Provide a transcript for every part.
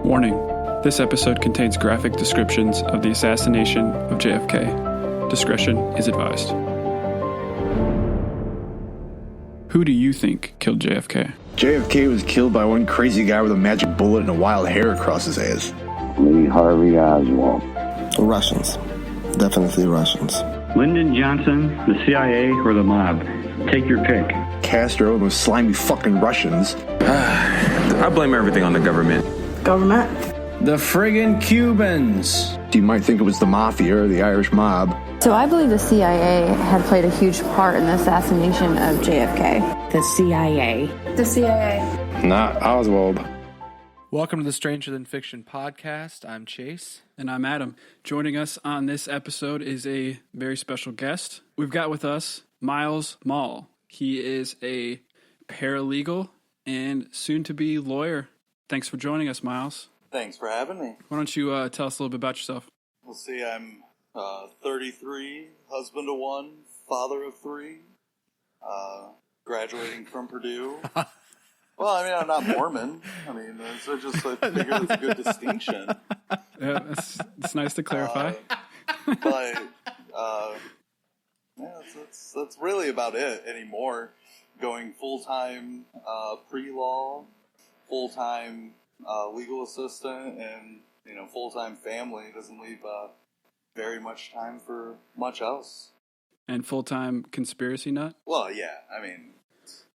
Warning, this episode contains graphic descriptions of the assassination of JFK. Discretion is advised. Who do you think killed JFK? JFK was killed by one crazy guy with a magic bullet and a wild hair across his ass. Lee Harvey Oswald. Russians. Definitely Russians. Lyndon Johnson, the CIA, or the mob. Take your pick. Castro and those slimy fucking Russians. I blame everything on the government. Government? The friggin' Cubans. You might think it was the mafia or the Irish mob. So I believe the CIA had played a huge part in the assassination of JFK. The CIA. The CIA. Not Oswald. Welcome to the Stranger Than Fiction podcast. I'm Chase. And I'm Adam. Joining us on this episode is a very special guest. We've got with us Miles Mall. He is a paralegal and soon-to-be lawyer. Thanks for joining us, Miles. Thanks for having me. Why don't you tell us a little bit about yourself? We'll see, I'm 33, husband of one, father of three, graduating from Purdue. Well, I mean, I'm not Mormon. I mean, so just I figured it's a good distinction. Yeah, it's nice to clarify. But yeah, that's really about it anymore. Going full-time pre-law, full-time legal assistant, and full-time family doesn't leave very much time for much else. And full-time conspiracy nut? Well, yeah, I mean,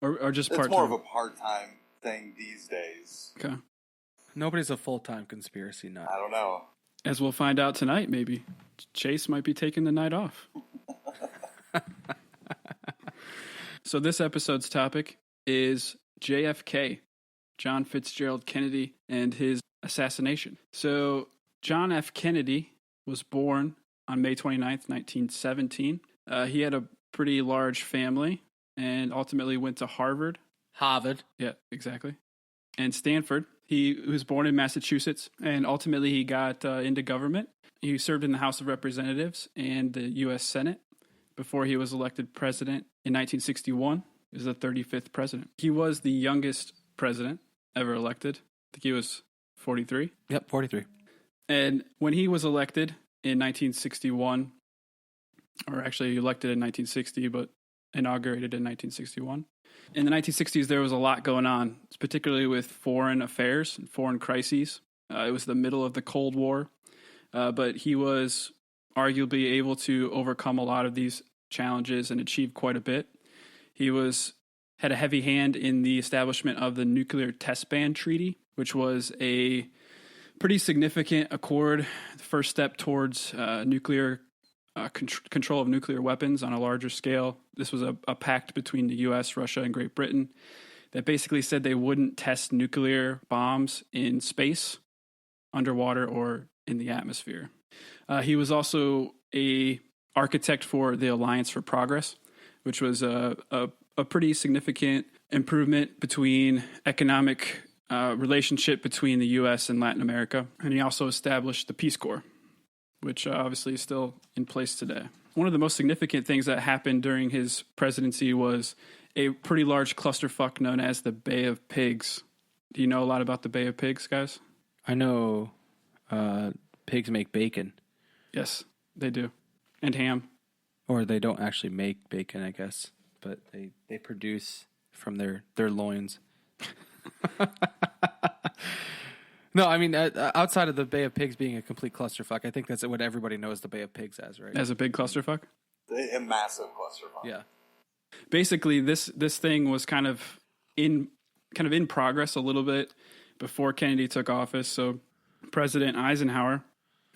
or just part-time. It's more of a part-time thing these days. Okay. Nobody's a full-time conspiracy nut. I don't know. As we'll find out tonight, maybe. Chase might be taking the night off. So this episode's topic is JFK, John Fitzgerald Kennedy, and his assassination. So John F. Kennedy was born on May 29th, 1917. He had a pretty large family and ultimately went to Harvard. Harvard. Yeah, exactly. And Stanford. He was born in Massachusetts, and ultimately he got into government. He served in the House of Representatives and the U.S. Senate before he was elected president in 1961. He was the 35th president. He was the youngest president ever elected. I think he was 43. Yep, 43. And when he was elected in 1961, or actually elected in 1960, but inaugurated in 1961. In the 1960s, there was a lot going on, particularly with foreign affairs and foreign crises. It was the middle of the Cold War, but he was arguably able to overcome a lot of these challenges and achieve quite a bit. He had a heavy hand in the establishment of the Nuclear Test Ban Treaty, which was a pretty significant accord, the first step towards nuclear control of nuclear weapons on a larger scale. This was a pact between the U.S., Russia, and Great Britain that basically said they wouldn't test nuclear bombs in space, underwater, or in the atmosphere. He was also a architect for the Alliance for Progress, which was a pretty significant improvement between economic relationship between the U.S. and Latin America. And he also established the Peace Corps, which obviously is still in place today. One of the most significant things that happened during his presidency was a pretty large clusterfuck known as the Bay of Pigs. Do you know a lot about the Bay of Pigs, guys? I know pigs make bacon. Yes, they do. And ham. Or they don't actually make bacon, I guess, but they produce from their loins. No, I mean, outside of the Bay of Pigs being a complete clusterfuck, I think that's what everybody knows the Bay of Pigs as, right? As a big clusterfuck? A massive clusterfuck. Yeah. Basically, this thing was kind of in progress a little bit before Kennedy took office. So President Eisenhower,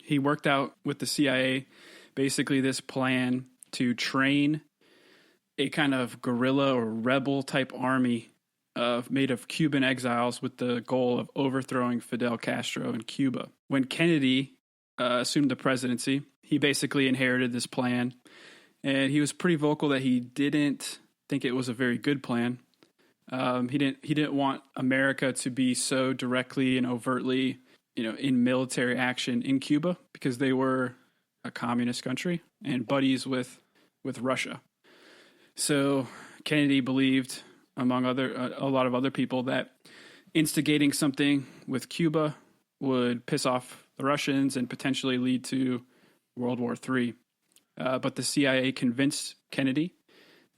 he worked out with the CIA basically this plan to train a kind of guerrilla or rebel type army made of Cuban exiles with the goal of overthrowing Fidel Castro in Cuba. When Kennedy assumed the presidency, he basically inherited this plan, and he was pretty vocal that he didn't think it was a very good plan. He didn't want America to be so directly and overtly, in military action in Cuba because they were a communist country and buddies with Russia. So Kennedy believed, among a lot of other people, that instigating something with Cuba would piss off the Russians and potentially lead to World War III. But the CIA convinced Kennedy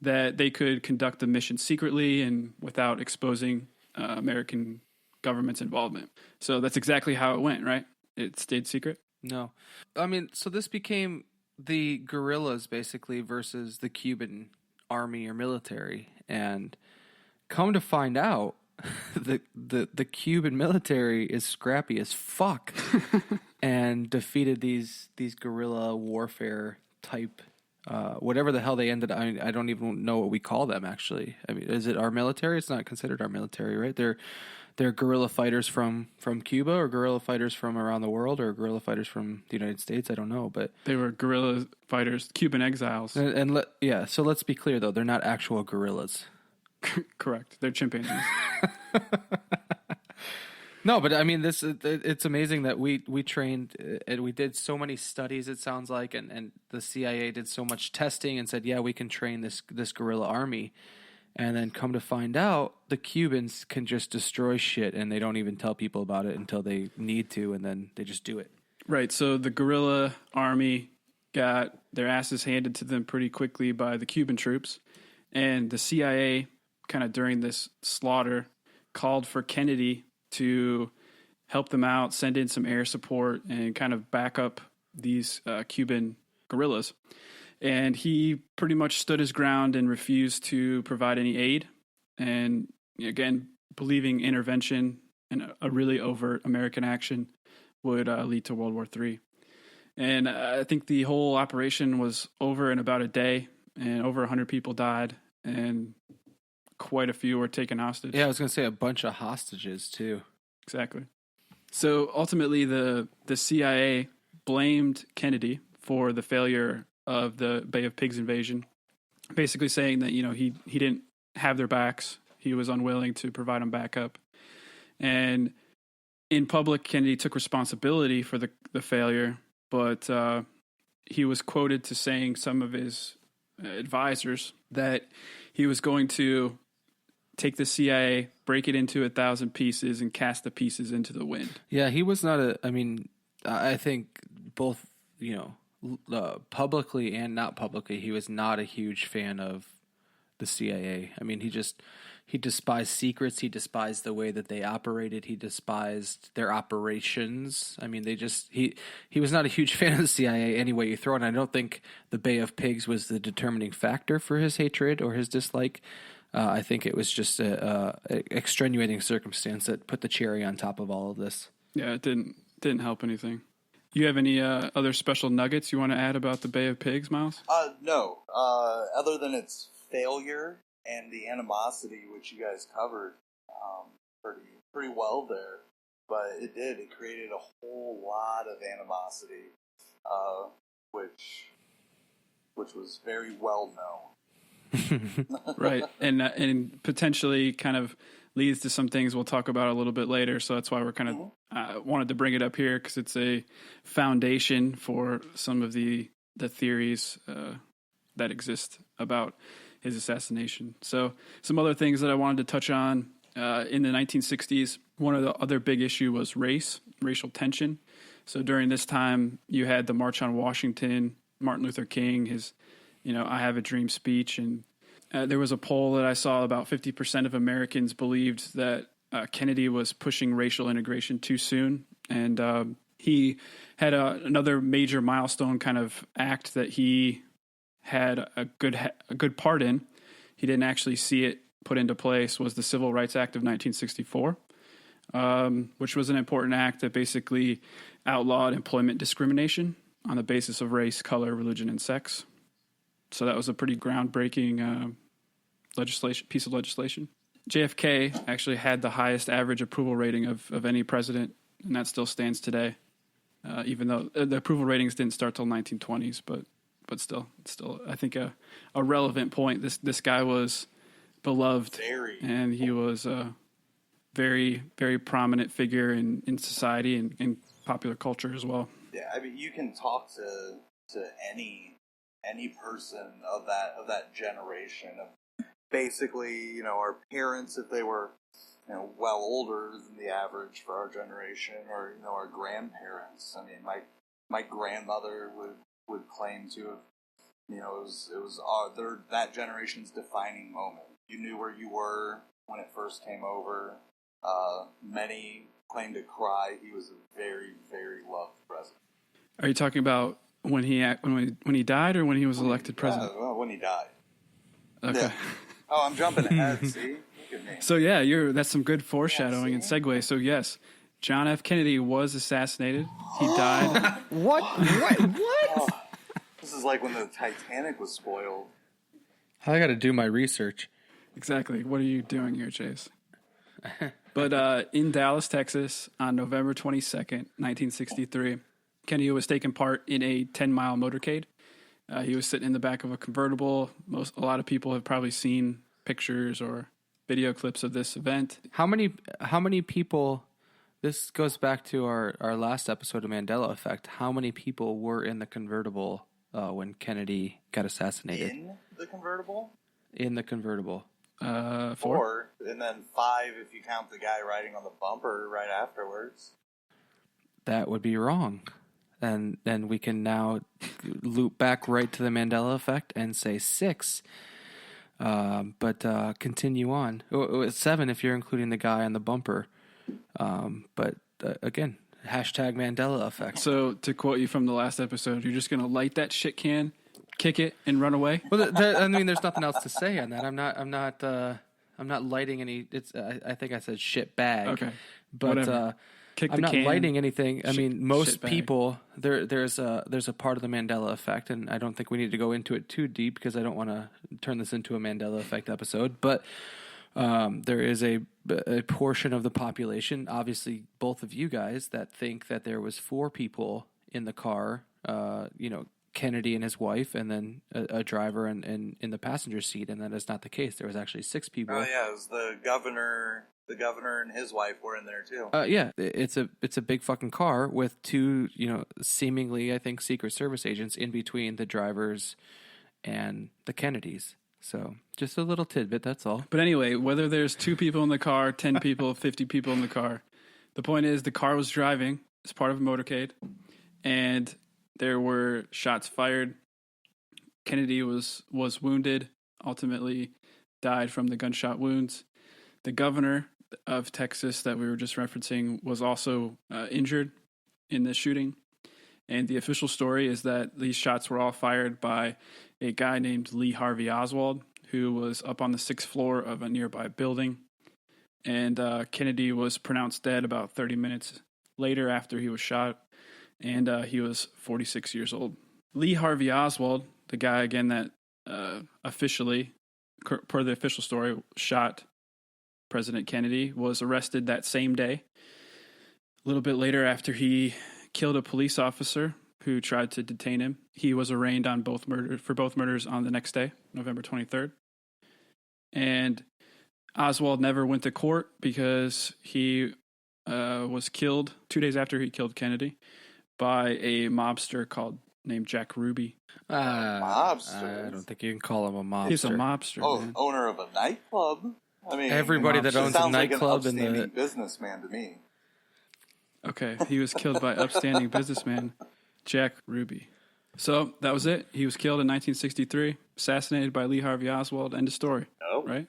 that they could conduct the mission secretly and without exposing American government's involvement. So that's exactly how it went, right? It stayed secret. No. I mean, so this became the guerrillas basically versus the Cuban army or military. And come to find out, the Cuban military is scrappy as fuck and defeated these guerrilla warfare type whatever the hell they ended. I don't even know what we call them actually. I mean, is it our military? It's not considered our military, right? They're guerrilla fighters from Cuba, or guerrilla fighters from around the world, or guerrilla fighters from the United States. I don't know, but they were guerrilla fighters, Cuban exiles. So let's be clear though, they're not actual guerrillas. Correct. They're chimpanzees. No, but I mean, it's amazing that we trained and we did so many studies, it sounds like, and the CIA did so much testing and said, yeah, we can train this guerrilla army. And then come to find out, the Cubans can just destroy shit, and they don't even tell people about it until they need to, and then they just do it. Right. So the guerrilla army got their asses handed to them pretty quickly by the Cuban troops, and the CIA, kind of during this slaughter, called for Kennedy to help them out, send in some air support, and kind of back up these Cuban guerrillas. And he pretty much stood his ground and refused to provide any aid. And again, believing intervention and a really overt American action would lead to World War III. And I think the whole operation was over in about a day, and over 100 people died, and quite a few were taken hostage. Yeah, I was going to say a bunch of hostages too. Exactly. So ultimately, the CIA blamed Kennedy for the failure of the Bay of Pigs invasion, basically saying that, he didn't have their backs. He was unwilling to provide them backup. And in public, Kennedy took responsibility for the failure, but he was quoted to saying some of his advisors that he was going to take the CIA, break it into 1,000 pieces, and cast the pieces into the wind. Yeah, he was not I think both, publicly and not publicly, he was not a huge fan of the CIA. I mean, he despised secrets. He despised the way that they operated. He despised their operations. I mean, he was not a huge fan of the CIA any way you throw it. And I don't think the Bay of Pigs was the determining factor for his hatred or his dislike. I think it was just a extenuating circumstance that put the cherry on top of all of this. Yeah, it didn't help anything. You have any other special nuggets you want to add about the Bay of Pigs, Miles? No. Other than its failure and the animosity, which you guys covered pretty well there. But it created a whole lot of animosity, which was very well known. Right, and potentially kind of leads to some things we'll talk about a little bit later. So that's why we're kind of wanted to bring it up here, because it's a foundation for some of the theories that exist about his assassination. So some other things that I wanted to touch on in the 1960s. One of the other big issue was racial tension. So during this time, you had the March on Washington, Martin Luther King, his I Have a Dream speech. And there was a poll that I saw, about 50% of Americans believed that Kennedy was pushing racial integration too soon. And he had another major milestone kind of act that he had a good part in. He didn't actually see it put into place, was the Civil Rights Act of 1964, which was an important act that basically outlawed employment discrimination on the basis of race, color, religion, and sex. So that was a pretty groundbreaking piece of legislation. JFK actually had the highest average approval rating of any president, and that still stands today, even though the approval ratings didn't start till 1920s. But still, I think a relevant point. This guy was beloved, and he was a very, very prominent figure in society and in popular culture as well. Yeah, I mean, you can talk to any person of that generation. Basically, our parents, if they were well older than the average for our generation, or our grandparents. I mean, my grandmother would claim to have, it was that generation's defining moment. You knew where you were when it first came over. Many claim to cry. He was a very, very loved president. Are you talking about when he died, or when he was elected president? When he died. Okay. Yeah. Oh, I'm jumping ahead. See, look at me. So yeah, that's some good foreshadowing and segue. So yes, John F. Kennedy was assassinated. He died. What? Oh, this is like when the Titanic was spoiled. I got to do my research. Exactly. What are you doing here, Chase? But in Dallas, Texas, on November 22nd, 1963, Kennedy was taking part in a 10-mile motorcade. He was sitting in the back of a convertible. A lot of people have probably seen pictures or video clips of this event. How many people? This goes back to our last episode of Mandela Effect. How many people were in the convertible when Kennedy got assassinated? In the convertible? In the convertible. 4, and then 5 if you count the guy riding on the bumper right afterwards. That would be wrong. And then we can now loop back right to the Mandela Effect and say 6. But continue on. 7 if you're including the guy on the bumper. But again, hashtag Mandela Effect. So to quote you from the last episode, you're just going to light that shit can, kick it, and run away? Well, there's nothing else to say on that. I'm not lighting any. I think I said shit bag. Okay, but Kick I'm the not can, lighting anything. I mean, most bag. people there's a part of the Mandela Effect, and I don't think we need to go into it too deep because I don't want to turn this into a Mandela Effect episode. But there is a portion of the population, obviously both of you guys, that think that there was 4 people in the car. Kennedy and his wife, and then a driver and in the passenger seat, and that is not the case. There was actually 6 people. Oh yeah, it was the governor. The governor and his wife were in there too. Yeah, it's a big fucking car with 2, seemingly, I think, Secret Service agents in between the drivers and the Kennedys. So just a little tidbit, that's all. But anyway, whether there's 2 people in the car, 10 people, 50 people in the car, the point is the car was driving as part of a motorcade, and there were shots fired. Kennedy was wounded, ultimately died from the gunshot wounds. The governor of Texas that we were just referencing was also injured in this shooting. And the official story is that these shots were all fired by a guy named Lee Harvey Oswald, who was up on the 6th floor of a nearby building. And Kennedy was pronounced dead about 30 minutes later after he was shot. And he was 46 years old. Lee Harvey Oswald, the guy, again, that officially, per the official story, shot President Kennedy, was arrested that same day. A little bit later, after he killed a police officer who tried to detain him, he was arraigned on both murders on the next day, November 23rd. And Oswald never went to court because he was killed 2 days after he killed Kennedy by a mobster named Jack Ruby. Mobster? I don't think you can call him a mobster. He's a mobster. Man. Owner of a nightclub. I mean, everybody that owns a nightclub like an upstanding businessman to me. Okay, he was killed by upstanding businessman Jack Ruby. So that was it. He was killed in 1963, assassinated by Lee Harvey Oswald. End of story. Oh, right?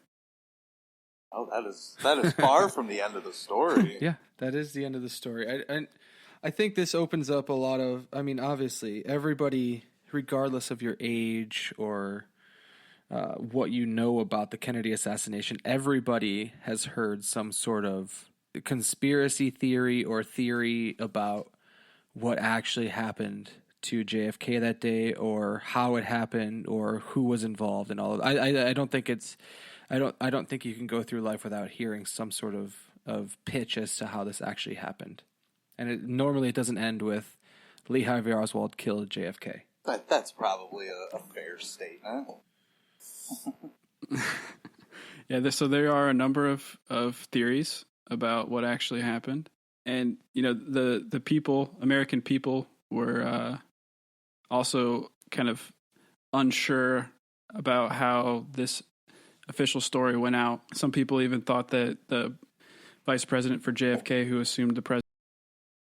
Oh, that is far from the end of the story. Yeah, that is the end of the story. I think this opens up a lot of. I mean, obviously, everybody, regardless of your age or what you know about the Kennedy assassination, everybody has heard some sort of conspiracy theory or theory about what actually happened to JFK that day, or how it happened, or who was involved in all of it. I don't think it's. I don't think you can go through life without hearing some sort of pitch as to how this actually happened. And normally it doesn't end with Lee Harvey Oswald killed JFK. That's probably a fair statement. Yeah, so there are a number of theories about what actually happened. And, the people, American people, were also kind of unsure about how this official story went out. Some people even thought that the vice president for JFK who assumed the